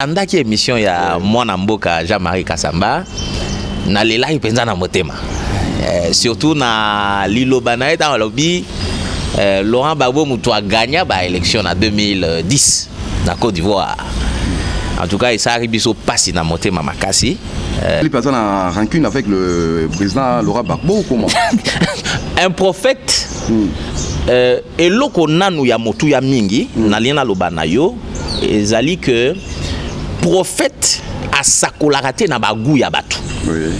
Andaki émission ya Mwana Mboka Jean-Marie Kasamba na lela ipenza na motema. Surtout na liloba na eta lobby Laurent Gbagbo mutu a gagné ba élection en 2010 na Côte d'Ivoire. En tout cas, il s'est arrivé au passé dans motema makasi. Les personnes en rancune avec le président Laurent Gbagbo ou comment? Un prophète et loko nanu ya motu ya mingi na liena loba na yo ezali que prophète a sakolakate na bagou ya batu. Oui.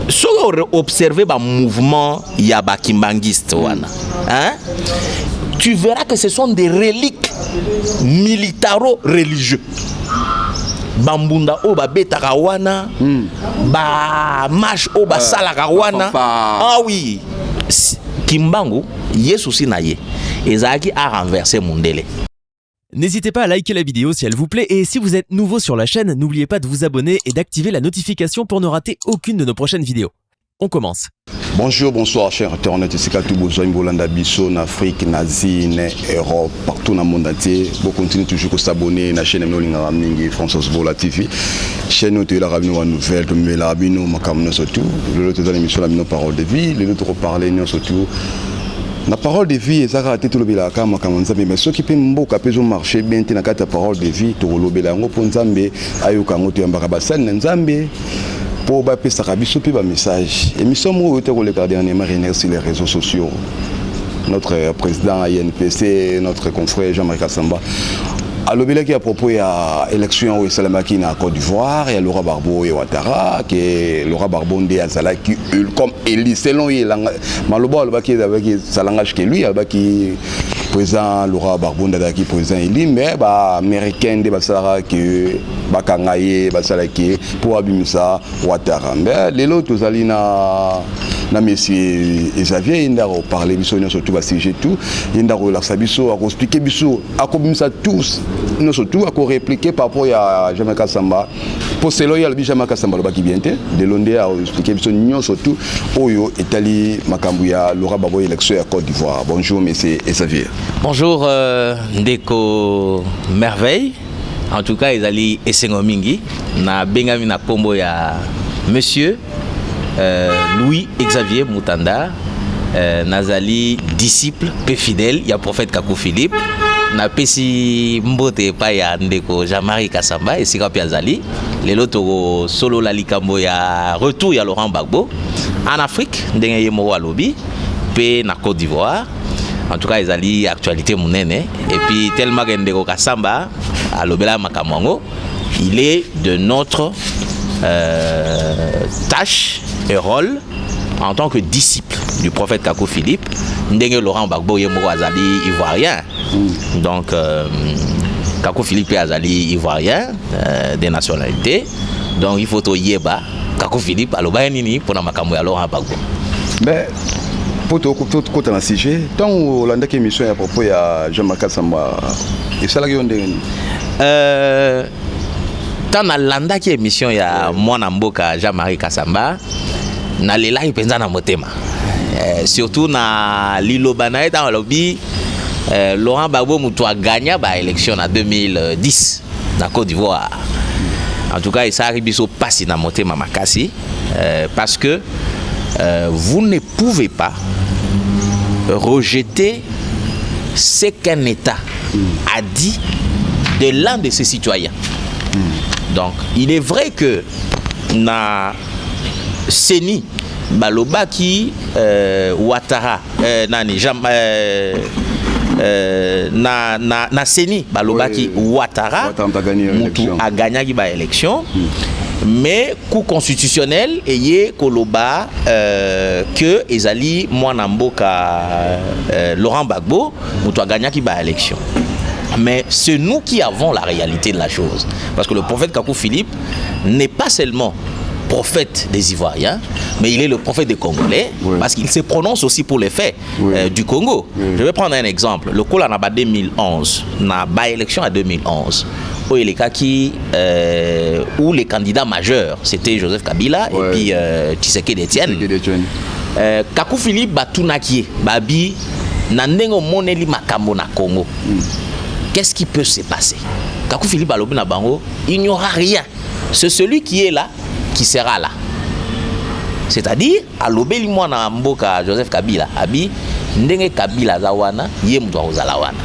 Si on observe le mouvement Yaba Kimbangiste, hein, tu verras que ce sont des reliques militaro-religieux. Bambunda oba betakawana, ba mash oba salakawana. Ah oui, Kimbangu, Yesu sinaye, ezaki a renversé Mundele. N'hésitez pas à liker la vidéo si elle vous plaît et si vous êtes nouveau sur la chaîne, n'oubliez pas de vous abonner et d'activer la notification pour ne rater aucune de nos prochaines vidéos. On commence. Bonjour, bonsoir chers internautes, c'est tout besoin Bolanda Bisso, en Afrique, en Asie, en Europe, partout dans le monde entier. Vous continuez toujours à s'abonner à la chaîne de François Vola TV. Chaîne où tu as la nouvelle, tu as la nouvelle, surtout. Le autre émission, la parole de vie, le autre parler surtout. La parole de vie, ça a été tout le monde. Mais ceux qui peuvent marcher bien, tu as la parole de vie, tu as le bélango pour Nzambe, ayokango tu as mbarabasan Nzambe. Pour baper ça rabiso puis message. Et nous sommes où tu as dernièrement sur les réseaux sociaux. Notre président INPC, notre confrère Jean-Marie Kasamba. Alors, il y a à propos de l'élection au Salamaki en Côte d'Ivoire, il y a Laurent Gbagbo et Ouattara, que Laurent Gbagbo est Azala qui comme Élie, selon lui, Malobo, il y a langage que lui, il y a président Laurent Gbagbo qui président Élie, mais américain de Basara qui Bakangaye, Basara qui pour Abimisa Ouattara. Mais les autres, vous allez na monsieur Xavier il a parlé surtout à sujet tout il a relaxé à expliquer biso à comme ça tous nous surtout à répliquer par rapport à Jean-Marie Kasamba pour cela il y a le Jean-Marie Kasamba qui vient de Londres à expliquer biso nous surtout oyo etali makambuya Laurent Gbagbo élection à Côte d'Ivoire. Bonjour monsieur Xavier. Bonjour Ndeko Merveille. En tout cas, ils allaient essengo mingi na bengami na kombo ya monsieur Louis Xavier Moutanda, Nazali, disciple, peu fidèle, il y a prophète Kakou Philippe, na pesi mbote pa ya Ndeko Jean-Marie Kasamba et Sika Piazali, les loto solo la likambo ya retour ya Laurent Gbagbo en Afrique, ndenge yemo wa lobby, pe na Côte d'Ivoire. En tout cas, ils allaient actualité mounene et puis tellement que Ndeko Kasamba à l'obéla Makamongo, il est de notre tâche et rôle en tant que disciple du prophète Kakou Philippe. Ndenge Laurent Gbagbo yemo azali ivoirien. Donc Kakou Philippe azali ivoirien des nationalités. Donc il faut to yeba Kakou Philippe aloba nini pour na makambo ya Laurent Gbagbo. Mais pour tout côté dans sujet, tant on l'a dit émission à propos de Jean-Marie Kasamba. Et ça là qui on tant na landa ki émission ya Mwana Mboka Jean-Marie Kasamba na lela ipenza na motema. Surtout na liloba na eta lobby Laurent Gbagbo mutu a gagné ba élection en 2010 na Côte d'Ivoire. En tout cas, il s'est arrivé au passé dans motema makasi parce que vous ne pouvez pas rejeter ce qu'un État a dit de l'un de ses citoyens. Donc, il est vrai que na Seni Balobaki Ouattara nani na Seni Balobaki Ouattara mutu a gagné ba élection. Mais coup constitutionnel ayé koloba que ezali Mwana Mboka Laurent Gbagbo mutu a gagné ba élection. Mais c'est nous qui avons la réalité de la chose. Parce que le prophète Kakou Philippe n'est pas seulement prophète des Ivoiriens, mais il est le prophète des Congolais, parce qu'il se prononce aussi pour les faits du Congo. Je vais prendre un exemple. Le coup, là, en 2011, na ba élection à 2011, où il est où les candidats majeurs, c'était Joseph Kabila et puis Tshisekedi Etienne. Kakou Philippe Batunaki, Babi, na ndengo moneli makambo na Congo. Qu'est-ce qui peut se passer? Kakou Philippe alobi na bango, il n'y aura rien. C'est celui qui est là qui sera là. C'est-à-dire, alobeli mwana mboka Joseph Kabila, abi ndenge Kabila zawana, ye mtu ozala wana.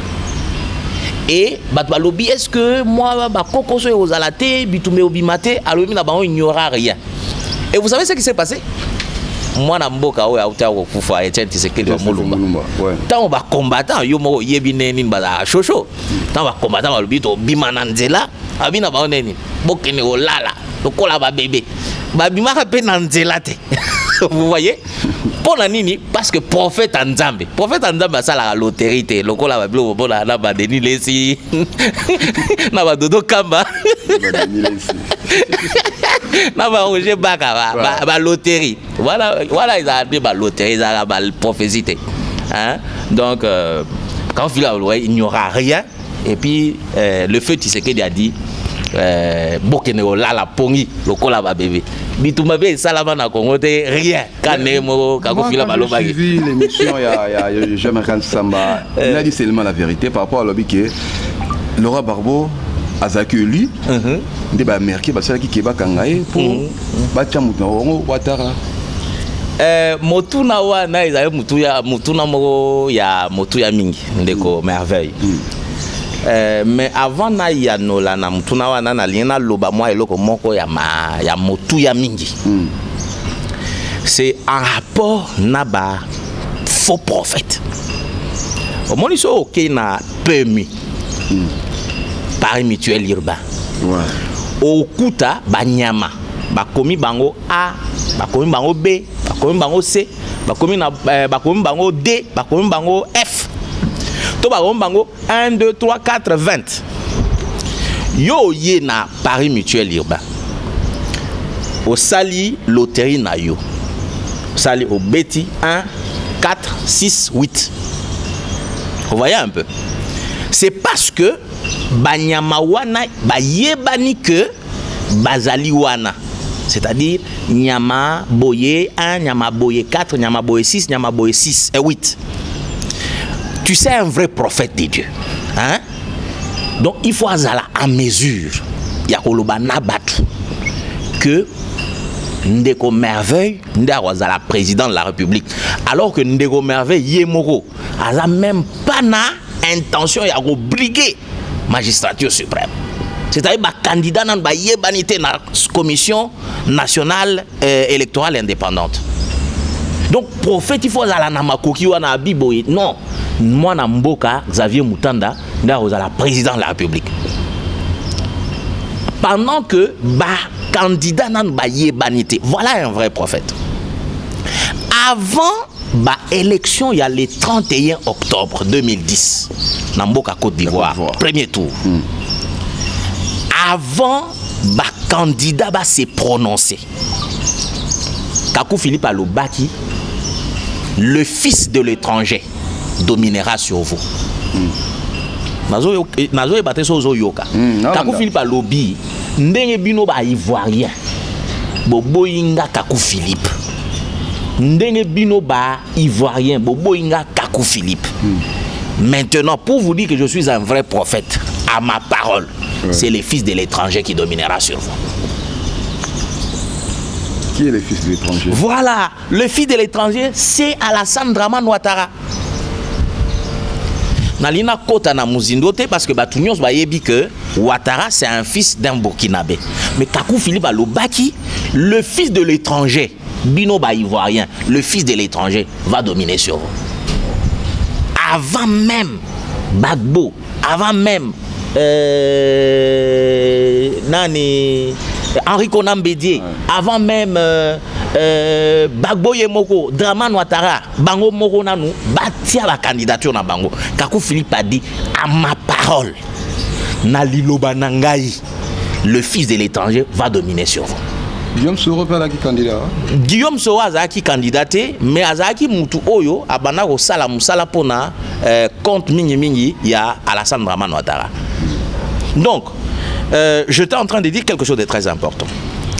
Et balobi, est-ce que moi ba kokoso ozala te, bitume obimate, alobi na bango, il n'y aura rien. Et vous savez ce qui s'est passé? Mwana mboka oya uta ko kufa Etienne Tshisekedi wa Mulumba. Tant ba combattant yo mo yebi neni ba chocho. Tant ba combattant balobi to bimana nzela, abi na ba neni. Bokene olala, lokola ba bébé. Ba bimaka pe na nzela te. Vous voyez? Pour la nini, parce que prophète Nzambe ça la loterie te lokola ba bilo bona na ba Denis Lesi. Na ba Dodo Kamba. Na ba Roger Baka ba loterie. Voilà ils ont appelé ba loterie, ils ont ba prophétie. Hein? Donc quand il n'y aura rien et puis le feu Tshisekedi a dit bokene olala pongi lokola ba bébé bituma be salama na Congo te rien kanemo kakofila baloba. J'ai suivi l'émission il y a Jean-Marc Samba, il a dit seulement la vérité par rapport à l'objet que Laurent Barbeau azaki lui nde ba merki ba sala ki keba kangaye pour ba chamuta ngo watara motuna wana ezali mutuna moko ya motu ya mingi ndeko merveille. Mais avant na yanola na mutuna wana na liena loba moi eloko moko ya motu ya mingi. C'est en rapport na ba faux prophète. Au moins ils OK na PMI. Paris mutuel urbain. Au kuta banyama bakomi bango A, bakomi bango B, bakomi bango C, bakomi bango D, bakomi bango F. To bakomi bango 1 2 3 4 20. Yo ye na Paris mutuel urbain. Au sali loterie na yo. Sali au beti 1 4 6 8. Vous voyez un peu. C'est parce que banyama wana bayebani que bazali wana. C'est-à-dire nyama boye 1, nyama boye 4, nyama boye 6, nyama boye 6 et 8. Tu sais un vrai prophète de Dieu. Hein? Donc il faut azala en mesure. Ya koloba na batu que Ndeko Merveille ndazala président de la République. Alors que Ndeko Merveille yemoko aza même pas na intention ya obliger magistrature suprême. C'est-à-dire que candidat dans la commission nationale électorale indépendante. Donc prophète il faut la namakoki wana biboye. Non, moi na mboka Xavier Mutanda ndazala président de la République. Pendant que candidat dans yebanité. Voilà un vrai prophète. Avant ba élection il y a le 31 octobre 2010 dans Mboka Côte d'Ivoire, premier tour. Avant ba candidat ba se prononcer. Kakou Philippe alobaki, le fils de l'étranger dominera sur vous. Nazo ebate so yoka. Kakou Philippe alobi ndenge bino ba ivoirien. Boboyinga Kakou Philippe. Ndenge bino ba ivoirien boboyinga Kakou Philippe. Maintenant pour vous dire que je suis un vrai prophète à ma parole, c'est le fils de l'étranger qui dominera sur vous. Qui est le fils de l'étranger? Voilà, le fils de l'étranger c'est Alassane Dramane Ouattara. Nalina kota na muzindote parce que batunions ba yebi que Ouattara c'est un fils d'un Burkinabé. Mais Kakou Philippe alobaki, le fils de l'étranger Bino ba ivoirien, le fils de l'étranger va dominer sur vous. Avant même Bagbo, avant même Henri Konan Bédié, avant même Bagbo Yemoko, Dramane Ouattara, Bango Moko Nanou, batia la candidature na Bango. Kakou Philippe a dit à ma parole, Naliloba Nangaï, le fils de l'étranger va dominer sur vous. Guillaume Soro est qui candidat. Guillaume Soro a qui candidaté, mais Azaki Moutou Oyo a banako sala musala pona compte mingi ya Alassane Dramane Ouattara. Donc, j'étais en train de dire quelque chose de très important.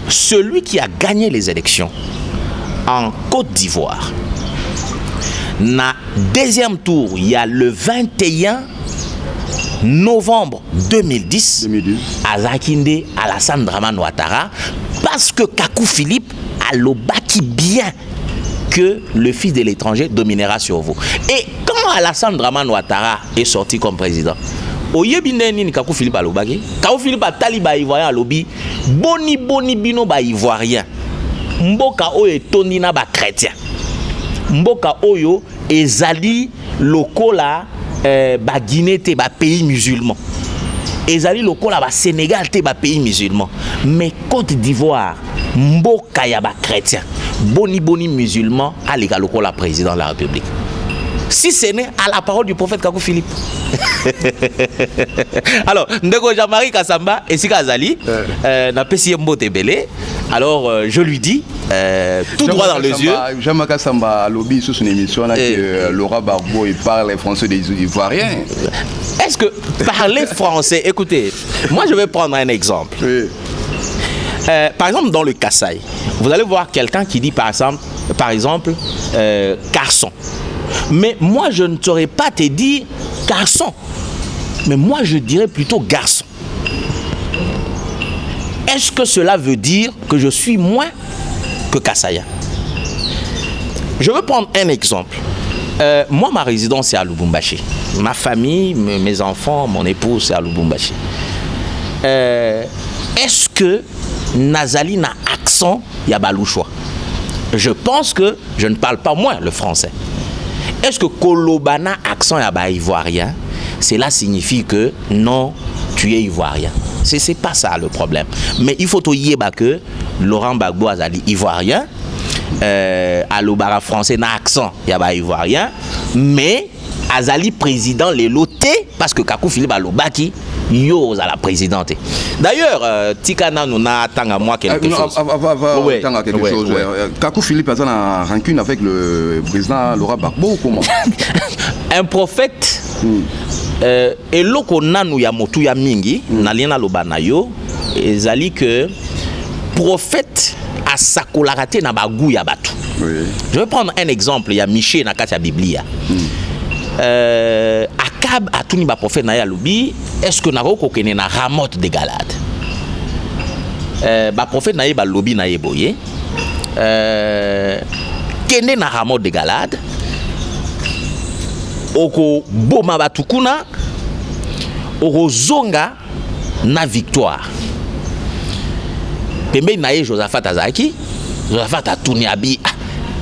Celui qui a gagné les élections en Côte d'Ivoire, na deuxième tour, il y a le 21 novembre 2010 Azakinde Alassane Dramane Ouattara parce que Kakou Philippe a lobaki bien que le fils de l'étranger dominera sur vous. Et quand Alassane Dramane Ouattara est sorti comme président, Oyebineni Kakou Philippe a lobaki, Kakou Philippe a taliba ivoirien a lobi, boni bino ba ivoirien, mboka oyo etondina ba chrétien, mboka oyo ezali lokola ba Guinée te ba pays musulman, ezali lokola ba Sénégal te ba pays musulman, mais Côte d'Ivoire mboka ya ba chrétien, boni musulman a les lokola président de la République. Si ce n'est à la parole du prophète Kakou Philippe. Alors, Ndeko Jean-Marie Kassamba et Sika Azali n'a pas si mot belé. Alors, je lui dis, tout droit dans les yeux. Jean-Marie Kassamba a lobby sur son émission là que Laurent Gbagbo il parle français des Ivoiriens. Est-ce que parler français, écoutez, moi je vais prendre un exemple. Oui. Par exemple, dans le Kassai, vous allez voir quelqu'un qui dit par exemple, garçon. Mais moi, je ne saurais pas te dire garçon. Mais moi, je dirais plutôt garçon. Est-ce que cela veut dire que je suis moins que Kassaya? Je veux prendre un exemple. Moi, ma résidence est à Lubumbashi. Ma famille, mes enfants, mon épouse, c'est à Lubumbashi. Est-ce que Nazali n'a accent Yabalouchois? Je pense que je ne parle pas moins le français. Est-ce que Kolobana accent Yaba ivoirien, cela signifie que non, tu es ivoirien? C'est pas ça le problème. Mais il faut dire que Laurent Gbagbo Azali ivoirien, Alobara français n'a accent Yaba ivoirien, mais Azali président les lotés parce que Kakou Philippe Alobaki yo à la présidente. D'ailleurs, Tikana nous a tant à moi quelque chose. Kakou Philippe a une rancune avec le président Laurent Gbagbo ou comment? Un prophète et loko nanu ya motu ya mingi na liena lobana yo ezali que prophète a sakolarate na bagu ya batu. Je vais prendre un exemple, il y a Miché na kati ya Biblia. Akab a tout ni ba prophète na ya lobi, est-ce que na roko kene na Ramoth de Galade? Ba prophète na ye ba lobi na ye boye. Kene na Ramoth de Galade. Oko boma batukuna, oko zonga na victoire. Pembe na ye Josaphat Azaki, Josaphat a tourné abi.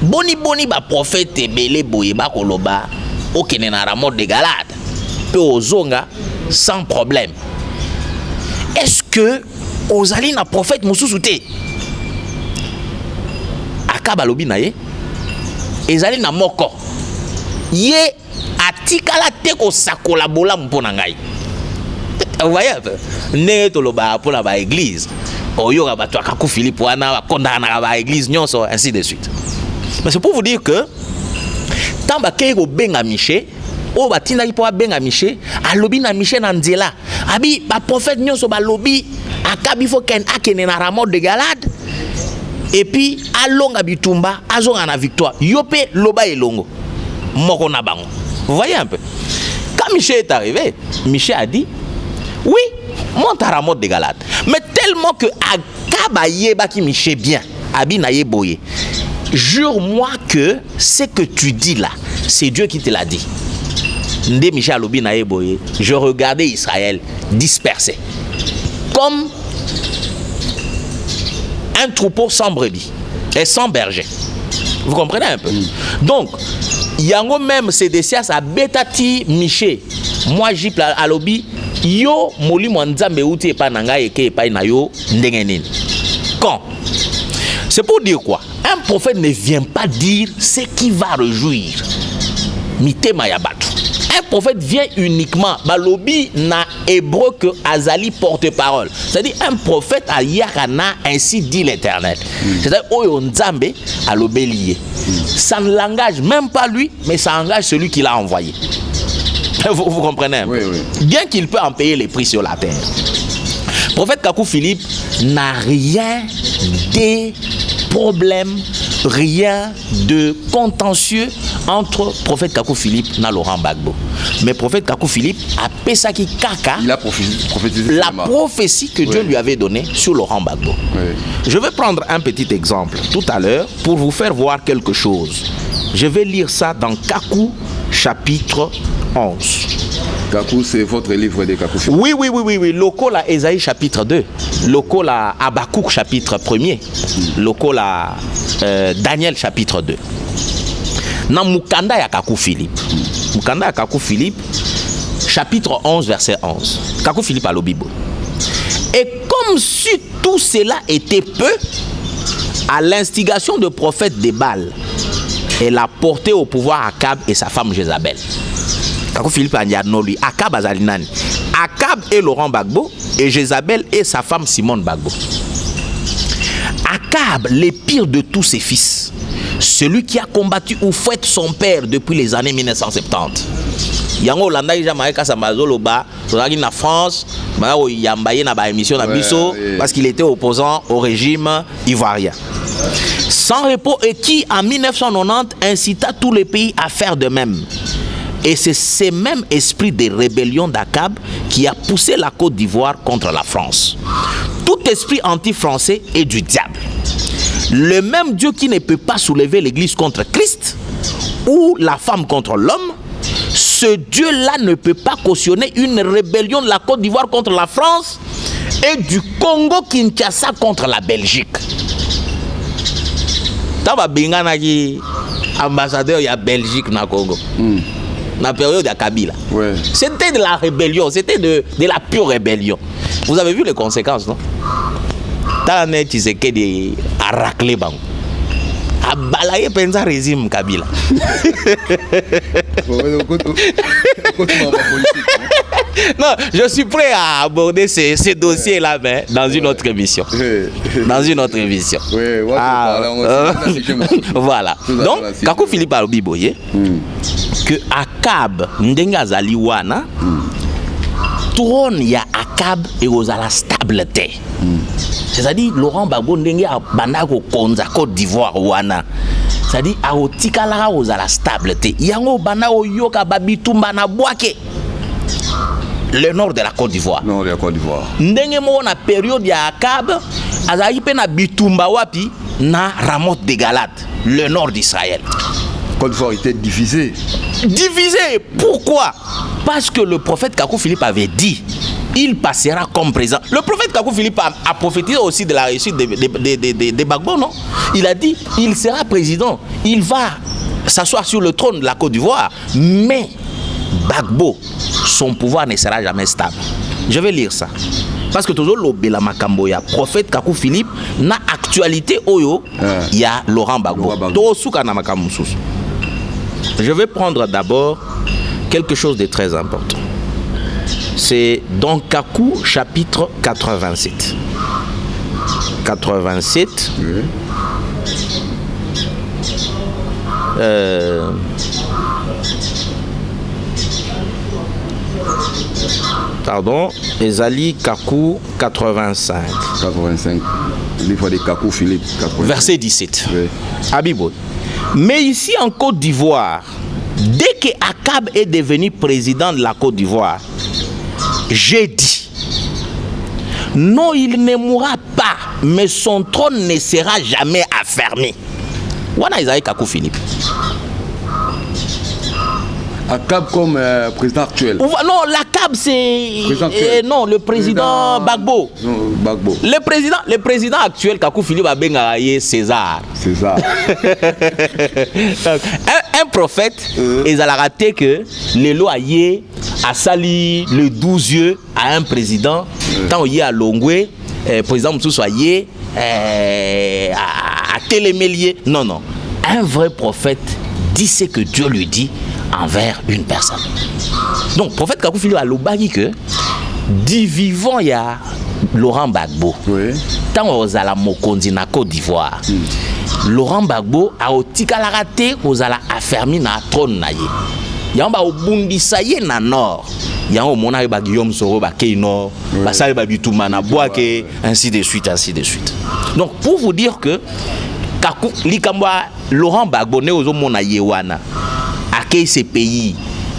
Boni ba prophète ebele boye ba koloba. Okene na Ramoth de Galade. Pe ozonga sans problème. Est-ce que ozali na prophète mususu? Akaba lobi na ye ezali na moko ye atikala te ko sakola bola mpona ngai. Vous voyez ne to loba pour la église oyo ka bato Kakou Philippe wana kondana ba église nyonso ainsi de suite. Mais c'est pour vous dire que tant ba keko benga Miché o batinda ki po benga Miché alobi na Miché na nzela abi ba prophète nyonso ba lobi akabi fo ken akene na Ramoth de Galade et puis alonga bitumba azonga na victoire yope loba elongo moko na bango. Vous voyez un peu. Quand Miché est arrivé, Miché a dit oui, monte à Ramoth de Galade. Mais tellement que akaba yeba ki Miché bien abi na ye boye. Jure-moi que ce que tu dis là, c'est Dieu qui te l'a dit. Ndé Miché alobi na ye boye. Je regardais Israël dispersé comme un troupeau sans brebis et sans berger. Vous comprenez un peu? Donc, yango même c'est des sias à betati Miché. Moi j'y alobi yo moli mwanzambe uti epa nanga eke epa na yo ndengenini. Quand? C'est pour dire quoi? Un prophète ne vient pas dire ce qui va réjouir. Mitema yabatu. Un prophète vient uniquement balobi na hébreu que Azali porte-parole. C'est-à-dire un prophète a yakana, ainsi dit l'Éternel. C'est-à-dire oyo nzambe a l'obélier. Ça ne l'engage même pas lui, mais ça engage celui qui l'a envoyé. Vous comprenez un peu? Oui. Bien qu'il peut en payer les prix sur la terre. Prophète Kakou Philippe n'a rien de problème, rien de contentieux entre prophète Kakou Philippe et Laurent Gbagbo. Mais prophète Kakou Philippe a pesaki kaka. Il a prophétisé la prophétie que Dieu lui avait donnée sur Laurent Gbagbo. Je vais prendre un petit exemple tout à l'heure pour vous faire voir quelque chose. Je vais lire ça dans Kakou chapitre 11. Kakou, c'est votre livre de Kakou Philippe. Oui. Lokola Esaïe chapitre 2. Lokola Habakkuk chapitre 1er. Lokola Daniel chapitre 2. Dans Mukanda ya Kakou Philippe. Mukanda ya Kakou Philippe, chapitre 11, verset 11. Kakou Philippe à l'Obibo. Et comme si tout cela était peu, à l'instigation de prophète de Baal, elle a porté au pouvoir Akab et sa femme Jézabel. Kakou Philippe a dit lui, Akab Azalinani. Akab et Laurent Gbagbo et Jézabel et sa femme Simone Gbagbo. Akab, le pire de tous ses fils, celui qui a combattu ou fouette son père depuis les années 1970. Yango Olanda ija maeka samazolo ba, tozaki na France, ba yambaye na ba émission na biso parce qu'il était opposant au régime ivoirien. Sans repos et qui en 1990 incita tous les pays à faire de même. Et c'est ce même esprit de rébellion d'Akab qui a poussé la Côte d'Ivoire contre la France. Tout esprit anti-français est du diable. Le même Dieu qui ne peut pas soulever l'Église contre Christ ou la femme contre l'homme, ce Dieu-là ne peut pas cautionner une rébellion de la Côte d'Ivoire contre la France et du Congo-Kinshasa contre la Belgique. Taba bingana ki ambassadeur ya Belgique na Congo. La période de Kabila. C'était de la rébellion, c'était de la pure rébellion. Vous avez vu les conséquences, non? Tane Tshisekedi a raclé Bango. A balayé Penza régime Kabila. Non, je suis prêt à aborder ces dossiers-là dans une autre émission. Dans une autre émission. Voilà. Donc, Kakou Philippe a biboye que Akab Ndenga Zaliwana trône ya Akab et aux la stabilité. C'est-à-dire Laurent Gbagbo Ndenge a banako konza Côte d'Ivoire wana. C'est-à-dire a otikala aux la stabilité. Yango banao yoka babitumba na boake. Le nord de la Côte d'Ivoire. Nord de la Côte d'Ivoire. Ndenge mo na période ya Akab azali pe na bitumba wapi na Ramoth de Galade, le nord d'Israël. Côte d'Ivoire était divisée. Divisée. Pourquoi? Parce que le prophète Kakou Philippe avait dit il passera comme président. Le prophète Kakou Philippe a prophétisé aussi de la réussite de Gbagbo, non? Il a dit il sera président, il va s'asseoir sur le trône de la Côte d'Ivoire, mais Gbagbo, son pouvoir ne sera jamais stable. Je vais lire ça. Parce que toujours l'obéla makamboya, prophète Kakou Philippe, na actualité oyo, il y a Laurent Gbagbo. Je vais prendre d'abord quelque chose de très important. C'est dans Kakou chapitre 87. 87. Pardon, Ezali Kakou 85. 85. Livre de Kakou Philippe 85. Verset 17. Abibo. Mais ici en Côte d'Ivoire, dès que Akab est devenu président de la Côte d'Ivoire, j'ai dit, non, il ne mourra pas, mais son trône ne sera jamais affermi. Wana Isaïe Kakou Philippe. Akab comme président actuel. Non, l'Akab c'est non, le président Gbagbo. Gbagbo. Le président actuel Kakou Philippe a bengaye César. César. un prophète, il a raté que les lois a sali le 12 yeux à un président. Tant il y a Longwe, président Moussou soyez à Télémélier. Non, non. Un vrai prophète dit ce que Dieu lui dit envers une personne. Donc, prophète Kakou Philippe a l'obagi que du vivant il y a Laurent Gbagbo. Tant aux ala mokondi na Côte d'Ivoire. Laurent Gbagbo a otikala raté aux ala affermi na trône na ye. Yamba obundisa ye na nord. Yango mona ba Guillaume Soro ba Kei Nord, ba sale ba Bituma na Boaké, ainsi de suite, ainsi de suite. Donc, pour vous dire que Kakou Likamba Laurent Gbagbo ne ozo mona ye wana. À quel ces pays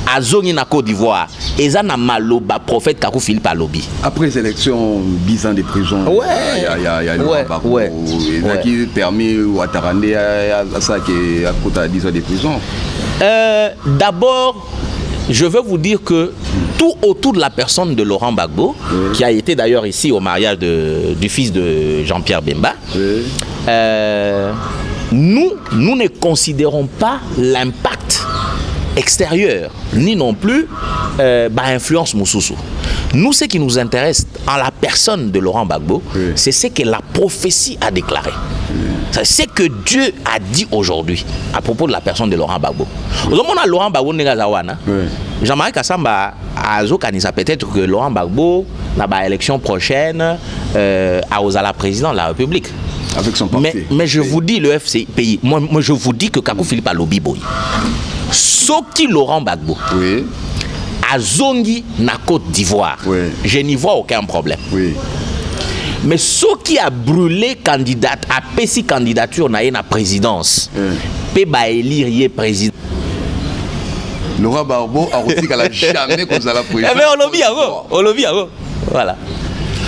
azongi na Côte d'Ivoire eza na maloba prophète Kakou Philippe alobi. Après les élections 10 ans de prison. Ouais. Il y a Laurent Gbagbo qui permet Ouattara à ça qui a coûté 10 ans de prison. D'abord, je veux vous dire que tout autour de la personne de Laurent Gbagbo, qui a été d'ailleurs ici au mariage du fils de Jean-Pierre Bemba, nous ne considérons pas l'impact extérieur, ni non plus influence Moussoussou. Nous, ce qui nous intéresse en la personne de Laurent Gbagbo, c'est ce que la prophétie a déclaré. C'est ce que Dieu a dit aujourd'hui à propos de la personne de Laurent Gbagbo. Aujourd'hui, on a Laurent Gbagbo Negazawana. Jean-Marie Kassamba a kanisa peut-être que Laurent Gbagbo, dans l'élection prochaine, a la président de la République. Avec son parti. Mais je vous dis, le FCPI, moi je vous dis que Kakou Philippe a lobby boy. Soki Laurent Gbagbo, a zongi na Côte d'Ivoire, je n'y vois aucun problème. Mais ce qui a brûlé candidate, a pési candidature na la présidence, peut ba élire y président. Laurent Gbagbo a reçu qu'elle a jamais causé la présidence. Mais on lobby, voilà.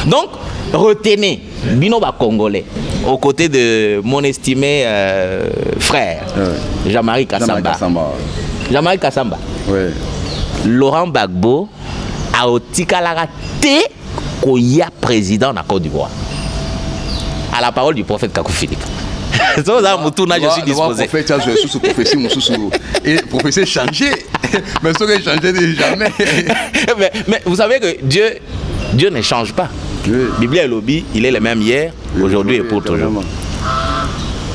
Donc, retenez, Binoba Congolais, aux côtés de mon estimé frère, Jean-Marie Kassamba. Jean-Marie Kassamba. Laurent Gbagbo a otikalaka te koya président na Côte d'Ivoire. À la parole du prophète Kakou Philippe. Je suis disposé. Et prophétie changé. Mais ce qui changé jamais. mais vous savez que Dieu ne change pas. Bible et lobby, il est le même hier, aujourd'hui et pour toujours.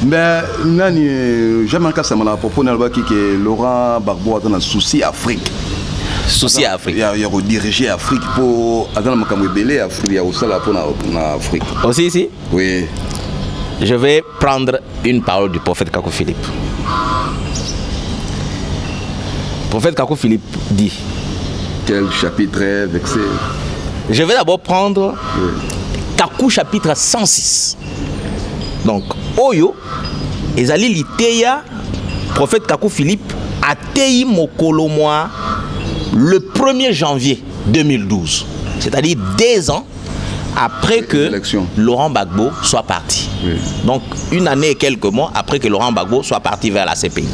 Mais Jean-Marie Kassamba a proposé que Laurent Gbagbo a un souci Afrique. Souci à Afrique. Il y a redirigé l'Afrique pour attendre Makamwebele Afrique. Il y a aussi là pour l'Afrique. Aussi ici? Oui. Je vais prendre une parole du prophète Kakou Philippe. Le prophète Kakou Philippe dit. Quel chapitre, verset? Je vais d'abord prendre Kakou chapitre 106. Donc, Oyo, Ezali Liteya, prophète Kakou Philippe, a Tei Mokolo moi le 1er janvier 2012. C'est-à-dire 2 ans après que Laurent Gbagbo soit parti. Donc, 1 année et quelques mois après que Laurent Gbagbo soit parti vers la CPI.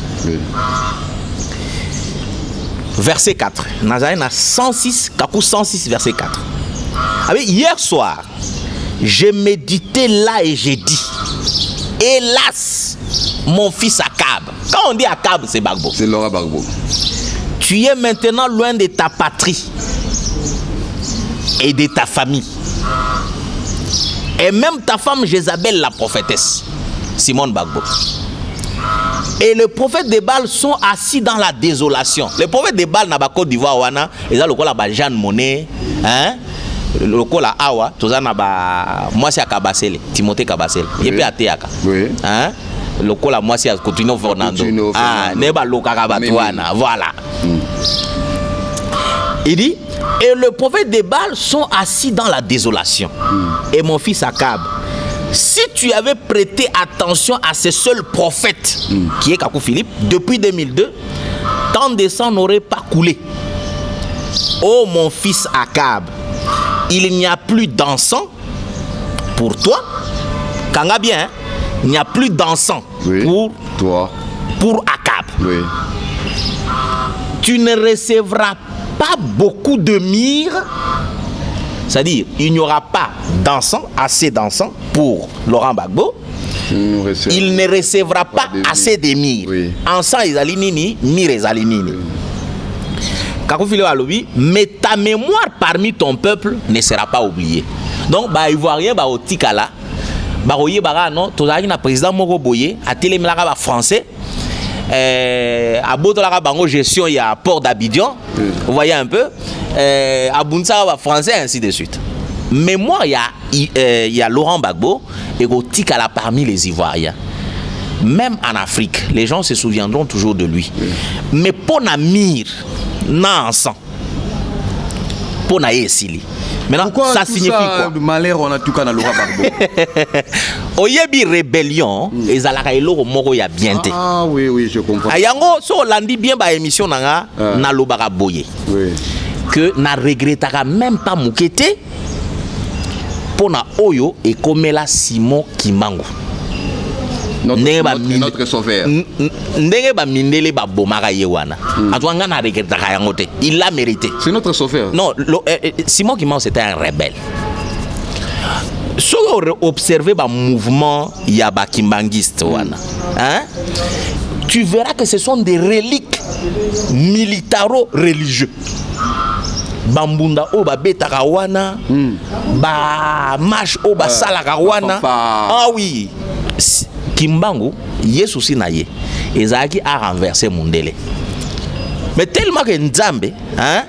Verset 4. Nazaïna 106, Kakou 106, verset 4. Hier soir, j'ai médité là et j'ai dit, hélas, mon fils Akab. Quand on dit Akab, c'est Gbagbo. C'est Laurent Gbagbo. Tu es maintenant loin de ta patrie et de ta famille. Et même ta femme Jézabel, la prophétesse, Simone Gbagbo. Et les prophètes de Baal sont assis dans la désolation. Les prophètes de Baal, na Côte d'Ivoire, wana, ils ont le col à Jeanne Monnet, hein? Le col à Awa, tous en a moi c'est à Kabasele, Timothée Kabasele. Il est à Théaka. Oui. Hein? Le col à moi c'est à Coutinho Fernando. Ah, neba Lokarabatouana, voilà. Il dit, et les prophètes de Baal sont assis dans la désolation. Et mon fils Akab, si tu avais prêté attention à ce seul prophète, qui est Kakou Philippe, depuis 2002, tant de sang n'aurait pas coulé. Oh mon fils Akab, il n'y a plus d'encens pour toi. Kanga bien, hein? Il n'y a plus d'encens pour toi. Pour Akab. Oui. Tu ne recevras pas beaucoup de myrrhe. C'est-à-dire, il n'y aura pas d'encens, assez d'encens pour Laurent Gbagbo. Il ne recevra pas assez de myrrhe. Oui. Encens et alinini, myrrhe et alinini. Kakou Philippe a dit, mais ta mémoire parmi ton peuple ne sera pas oubliée. Donc, bah, Ivoirien, bah, au Tikala, bah, oye, bah, non, tout à l'heure, président Moro Boye, à Télémélara, bah, français, à Botolara, bah, gestion, il y a port d'Abidjan, vous voyez un peu, à Bunsa, bah, français, ainsi de suite. Mais moi, il y a Laurent Gbagbo, et au Tikala parmi les Ivoiriens. Même en Afrique, les gens se souviendront toujours de lui. Mais pour Namir, non, pour na esili. Maintenant, pourquoi ça tout signifie ça, quoi? malheur on a tout cas dans Laurent Gbagbo. Oyebi rébellion, ezalaka eloko moko ya bien te. Ah oui, oui, je comprends. Ayango, so landi bien ba émission nanga, na lobaka boye. Oui. Que na regrettaka même pas mukete pour na oyo et comme la Simon Kimbangu. Notre sauveur. Ndenge ba mindele ba bomaka yewana. Atwanga na regrettaka yango te. Il l'a mérité. C'est notre sauveur. Non, Simon Kimbangu c'était un rebelle. Si on observe le mouvement Yaba Kimbangiste, hein, tu verras que ce sont des reliques militaro-religieux. Bambunda oba betaka wana, ba marche oba salaka wana. Ah oui, Kimbangu, Yesu sinaye, ezaki a renversé Mundele. Mais tellement que Nzambe, hein,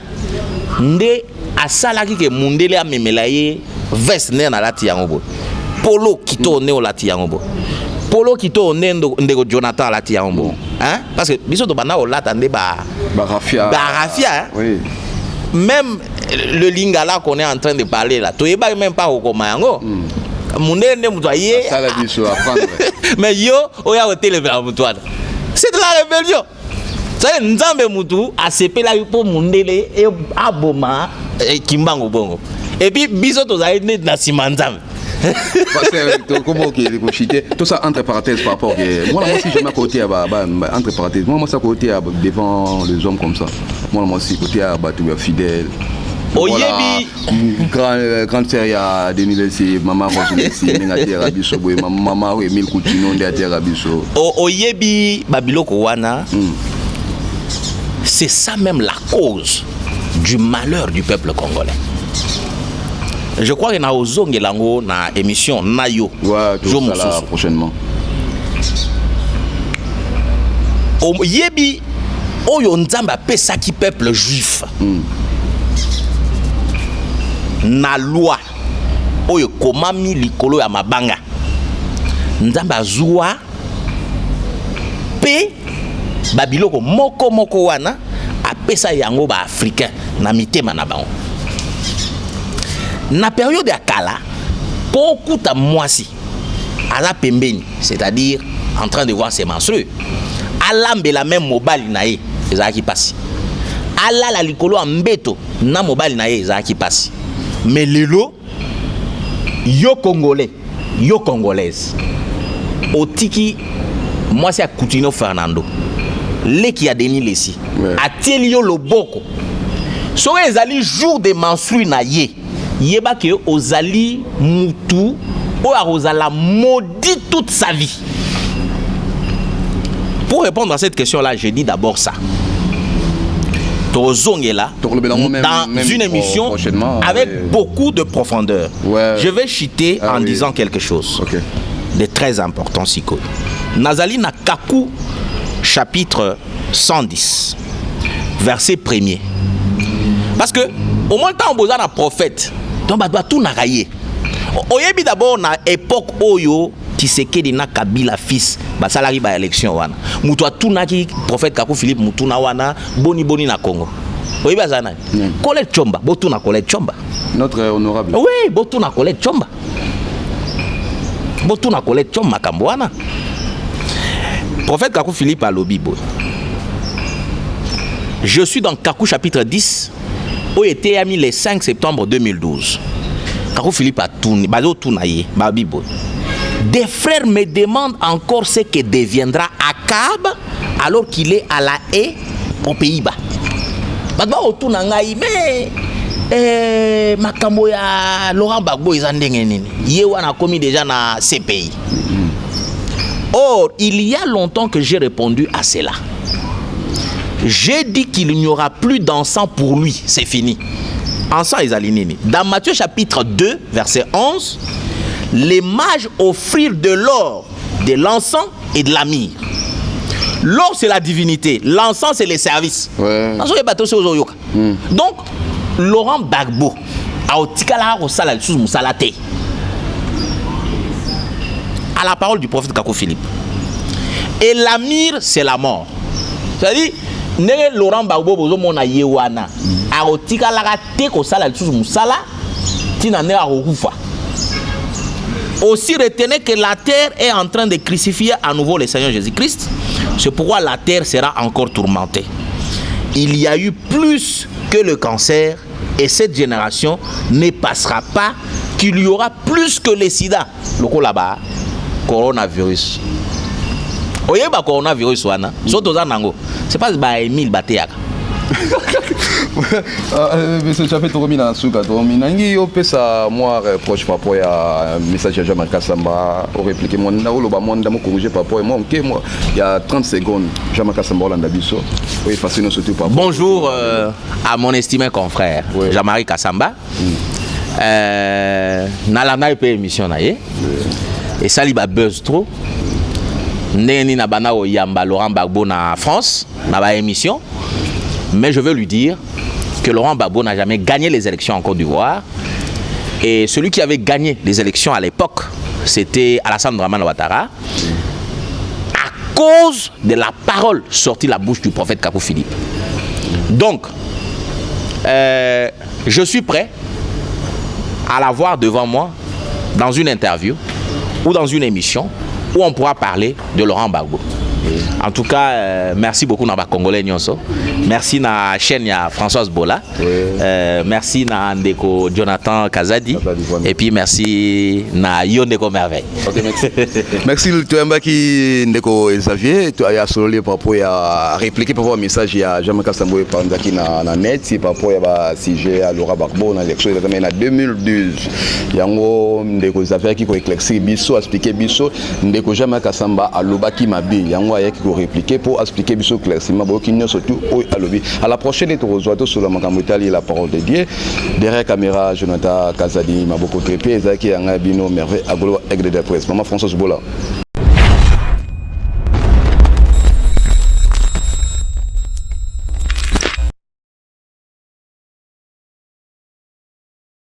nde asalaki que Mundele a memelaye veste ne na lati yango. Polo kito ne o lati yango. Polo kito ne ndeko Jonathan lati yango. Hein? Parce que biso to bana o lata nde ba Rafia. Ba Rafia. Hein? Oui. Même le lingala qu'on est en train de parler là, tu es même pas au Komayango. Mundele ne mutoye. Ça la biso apprendre. Mais yo oya o télé vers mutoana. C'est de la rébellion. Ça Nzambe mutu a sepé la pour Mundele et aboma Kimbangu bongo. Et puis biso to za net na simanzam. Parce que comment que les cochiter tout ça entre parenthèses par rapport moi aussi j'aime à côté entre parenthèses moi ça côté devant les hommes comme ça moi aussi côté à battu fidèle. Oyebi grande série à Denis maman Rosemesi Ningati Rabiso boy maman Emile Coutinho de Rabiso. Oyebi babiloko wana. C'est ça même la cause du malheur du peuple congolais. Je crois que na ozonge lango na émission Nayo. Ouais, tout ça là prochainement. Oyebi oyo Nzamba pesaki peuple juif. Na loi oyo komami likolo ya mabanga. Nzamba zuwa pe babiloko moko wana apesa yango ba africain na mitema na bango. Na période ya kala beaucoup ta moisi ala pembeni, c'est-à-dire en train de voir ses menstrues. Alambe la même mobali nae ezaki pasi. Ala la likolo ambeto na mobali nae ezaki pasi. Mais lelo yo congolais, yo congolaise. Otiki moi c'est Coutinho Fernando. Leki a Denis Lessi. Atelio loboko. So ezali jour de menstrues na ye. Yeba que ozali mutu o arozala maudit toute sa vie. Pour répondre à cette question-là, je dis d'abord ça. Tozongela dans une émission avec beaucoup de profondeur. Ouais. Je vais chuter en disant quelque chose de très important. Siko. Nazali na Kaku chapitre 110 verset 1er. Parce que au moins temps on besoin d'un prophète. Donc bah tout n'a raillé. Oyebi d'abord na époque oyo Tshisekedi na Kabila fils ba salari ba élection wana. Mutu tout na ki prophète Kaku Philippe mutu na wana boni na Congo. Oyebi azana. Colette Chomba, botu na Colette Chomba. Notre honorable. Oui, botu na Colette Chomba. Botu na Colette Chomba kambwana. Prophète Kaku Philippe a lobi boy. Je suis dans Kaku chapitre 10. Où était mis le 5 septembre 2012. Kaku Philippe a tourné, Babibo. Des frères me demandent encore ce que deviendra Akab alors qu'il est à la haie aux Pays-Bas. Badba autour mais makambo ya Laurent Gbagbo izandenge nini. Yewana commis déjà na ces pays. Or, il y a longtemps que j'ai répondu à cela. J'ai dit qu'il n'y aura plus d'encens pour lui. C'est fini. Encens est aligné. Dans Matthieu chapitre 2, verset 11, les mages offrirent de l'or, de l'encens et de la myrrhe. L'or, c'est la divinité. L'encens, c'est les services. Ouais. Donc, Laurent Gbagbo a à la parole du prophète Kaku Philippe. Et la myrrhe, c'est la mort. C'est-à-dire, Laurent Gbagbo bozo mona yewana aotika la te ko sala tsusu musala Aussi retenez que la terre est en train de crucifier à nouveau le Seigneur Jésus-Christ. C'est pourquoi la terre sera encore tourmentée. Il y a eu plus que le cancer et cette génération ne passera pas qu'il y aura plus que le sida. Le là-bas, coronavirus. Oye ba coronavirus wana. C'est pas ba Emile Bateaka. Monsieur Chafé Toromina Souka Toromina ngi opesa moi reproche par rapport à message à Jean-Marc Kassamba au répliquer mon na oloba mon damo corriger par rapport moi OK moi il y a 30 secondes Jean-Marc Kassamba Olanda Biso oui facile surtout par bonjour à mon estimé confrère oui. Jean-Marie Kassamba nalanda pe émission na ye et ça li ba buzz trop neni na bana o yamba Laurent Gbagbo na France na ba émission. Mais je veux lui dire que Laurent Gbagbo n'a jamais gagné les élections en Côte d'Ivoire. Et celui qui avait gagné les élections à l'époque, c'était Alassane Dramane Ouattara. À cause de la parole sortie de la bouche du prophète Kakou Philippe. Donc, je suis prêt à la voir devant moi dans une interview ou dans une émission où on pourra parler de Laurent Gbagbo. En tout cas, merci beaucoup Naba Congolais Nyonso. Merci na chaîne ya Françoise Bola. Merci na Ndeko Jonathan Kazadi. Et puis merci na Yondeko Merveille. Okay, merci. Merci le qui Ndeko Xavier. Tu as sololé par rapport à répliquer par rapport au message ya Jean-Marc Kassamba par exemple na net si par rapport à sujet à Laurent Gbagbo dans l'élection en 2012. Yango Ndeko Xavier qui ko éclaircir biso expliquer biso Ndeko Jean-Marc Kassamba à Lobaki Mabi. Yango qui ko répliquer pour expliquer biso clairement bo kinyo surtout à lobby. À la prochaine et rejoindre sur la Makamutali la parole de Dieu. Derrière caméra Jonathan Kazadi Maboko Trépé Ezaki Angabino Merveille Agolo Aigle de Presse. Maman Françoise Bola.